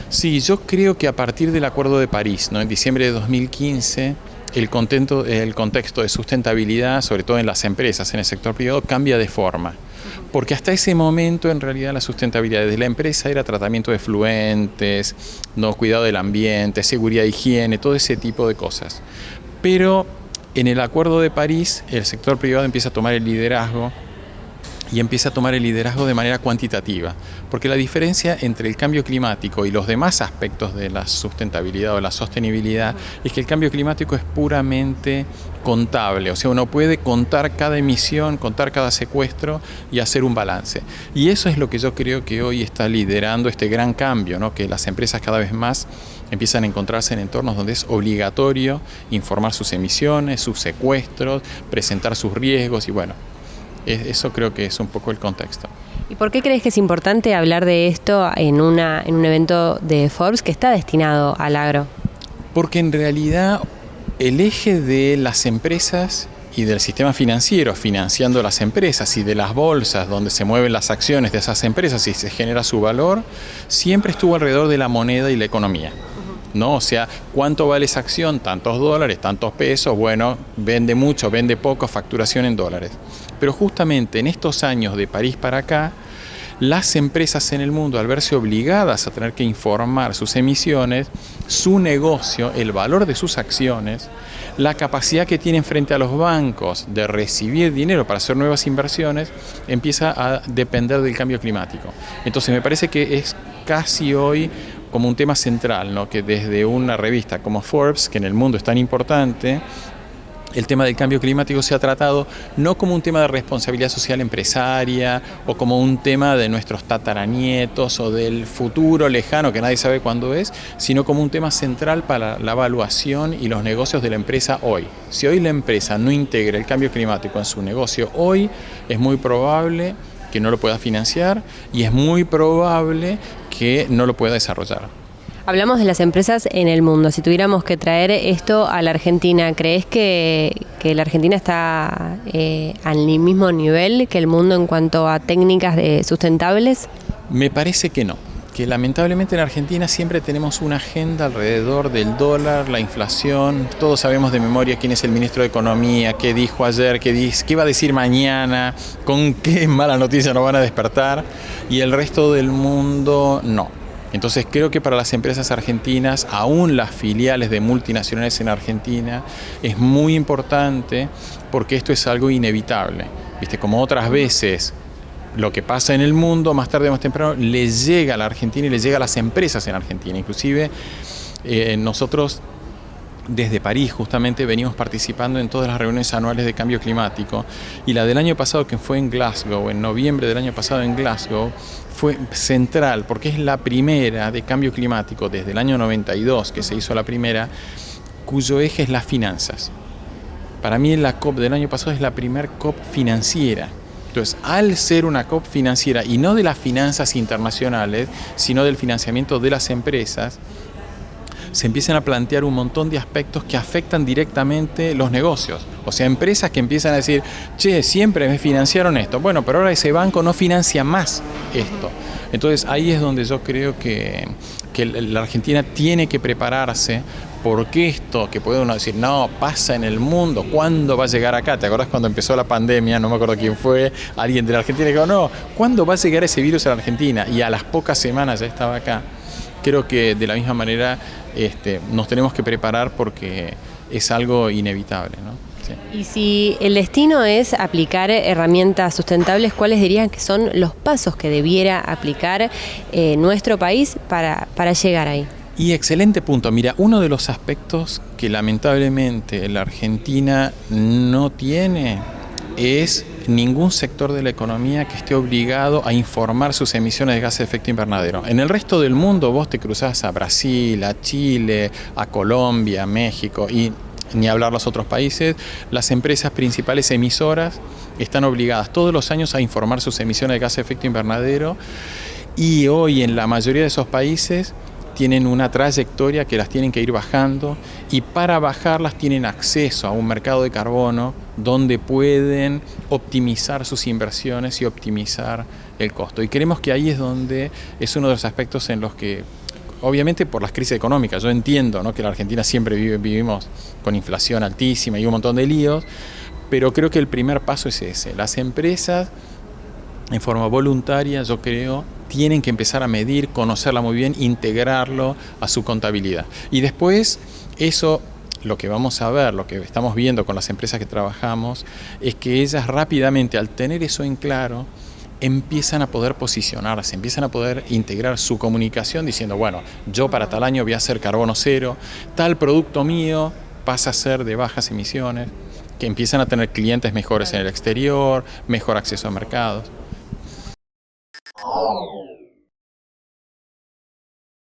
Sí, yo creo que a partir del Acuerdo de París, ¿no? En diciembre de 2015, el contexto de sustentabilidad, sobre todo en las empresas, en el sector privado, cambia de forma. Porque hasta ese momento, en realidad, la sustentabilidad de la empresa era tratamiento de efluentes, no, cuidado del ambiente, seguridad e higiene, todo ese tipo de cosas. Pero en el Acuerdo de París, el sector privado empieza a tomar el liderazgo y empieza a tomar el liderazgo de manera cuantitativa, porque la diferencia entre el cambio climático y los demás aspectos de la sustentabilidad o la sostenibilidad es que el cambio climático es puramente contable, o sea, uno puede contar cada emisión, contar cada secuestro y hacer un balance. Y eso es lo que yo creo que hoy está liderando este gran cambio, ¿no? Que las empresas cada vez más empiezan a encontrarse en entornos donde es obligatorio informar sus emisiones, sus secuestros, presentar sus riesgos y bueno, eso creo que es un poco el contexto. ¿Y por qué crees que es importante hablar de esto en un evento de Forbes que está destinado al agro? Porque en realidad el eje de las empresas y del sistema financiero financiando las empresas y de las bolsas donde se mueven las acciones de esas empresas y se genera su valor, siempre estuvo alrededor de la moneda y la economía. ¿No? O sea, ¿cuánto vale esa acción? Tantos dólares, tantos pesos, bueno, vende mucho, vende poco, facturación en dólares. Pero justamente en estos años de París para acá, las empresas en el mundo, al verse obligadas a tener que informar sus emisiones, su negocio, el valor de sus acciones, la capacidad que tienen frente a los bancos de recibir dinero para hacer nuevas inversiones, empieza a depender del cambio climático. Entonces me parece que es casi hoy como un tema central, ¿no? Que desde una revista como Forbes, que en el mundo es tan importante, el tema del cambio climático se ha tratado no como un tema de responsabilidad social empresaria o como un tema de nuestros tataranietos o del futuro lejano que nadie sabe cuándo es, sino como un tema central para la evaluación y los negocios de la empresa hoy. Si hoy la empresa no integra el cambio climático en su negocio hoy, es muy probable que no lo pueda financiar y es muy probable que no lo pueda desarrollar. Hablamos de las empresas en el mundo. Si tuviéramos que traer esto a la Argentina, ¿crees que la Argentina está al mismo nivel que el mundo en cuanto a técnicas sustentables? Me parece que no. Que lamentablemente en Argentina siempre tenemos una agenda alrededor del dólar, la inflación, todos sabemos de memoria quién es el ministro de Economía, qué dijo ayer, qué va a decir mañana, con qué mala noticia nos van a despertar, y el resto del mundo no. Entonces creo que para las empresas argentinas, aún las filiales de multinacionales en Argentina, es muy importante porque esto es algo inevitable. ¿Viste? Como otras veces lo que pasa en el mundo, más tarde o más temprano, le llega a la Argentina y le llega a las empresas en Argentina. Inclusive nosotros desde París justamente venimos participando en todas las reuniones anuales de cambio climático y la del año pasado que fue en Glasgow, en noviembre del año pasado en Glasgow, fue central porque es la primera de cambio climático desde el año 92 que se hizo la primera, cuyo eje es las finanzas. Para mí la COP del año pasado es la primer COP financiera. Entonces, al ser una COP financiera y no de las finanzas internacionales, sino del financiamiento de las empresas, se empiezan a plantear un montón de aspectos que afectan directamente los negocios. O sea, empresas que empiezan a decir, che, siempre me financiaron esto. Bueno, pero ahora ese banco no financia más esto. Entonces, ahí es donde yo creo que la Argentina tiene que prepararse porque esto que puede uno decir, no, pasa en el mundo, ¿cuándo va a llegar acá? ¿Te acordás cuando empezó la pandemia? No me acuerdo quién fue, alguien de la Argentina que dijo, no, ¿cuándo va a llegar ese virus a la Argentina? Y a las pocas semanas ya estaba acá. Creo que de la misma manera nos tenemos que preparar porque es algo inevitable, ¿no? Sí. Y si el destino es aplicar herramientas sustentables, ¿cuáles dirían que son los pasos que debiera aplicar nuestro país para llegar ahí? Y excelente punto. Mira, uno de los aspectos que lamentablemente la Argentina no tiene es ningún sector de la economía que esté obligado a informar sus emisiones de gases de efecto invernadero. En el resto del mundo vos te cruzás a Brasil, a Chile, a Colombia, a México y ni hablar los otros países, las empresas principales emisoras están obligadas todos los años a informar sus emisiones de gases de efecto invernadero y hoy en la mayoría de esos países tienen una trayectoria que las tienen que ir bajando y para bajarlas tienen acceso a un mercado de carbono donde pueden optimizar sus inversiones y optimizar el costo. Y creemos que ahí es donde es uno de los aspectos en los que, obviamente por las crisis económicas, yo entiendo, ¿no?, que la Argentina siempre vivimos con inflación altísima y un montón de líos, pero creo que el primer paso es ese. Las empresas, en forma voluntaria, yo creo, tienen que empezar a medir, conocerla muy bien, integrarlo a su contabilidad. Y después, eso, lo que vamos a ver, lo que estamos viendo con las empresas que trabajamos, es que ellas rápidamente, al tener eso en claro, empiezan a poder posicionarse, empiezan a poder integrar su comunicación diciendo, bueno, yo para tal año voy a hacer carbono cero, tal producto mío pasa a ser de bajas emisiones, que empiezan a tener clientes mejores en el exterior, mejor acceso a mercados.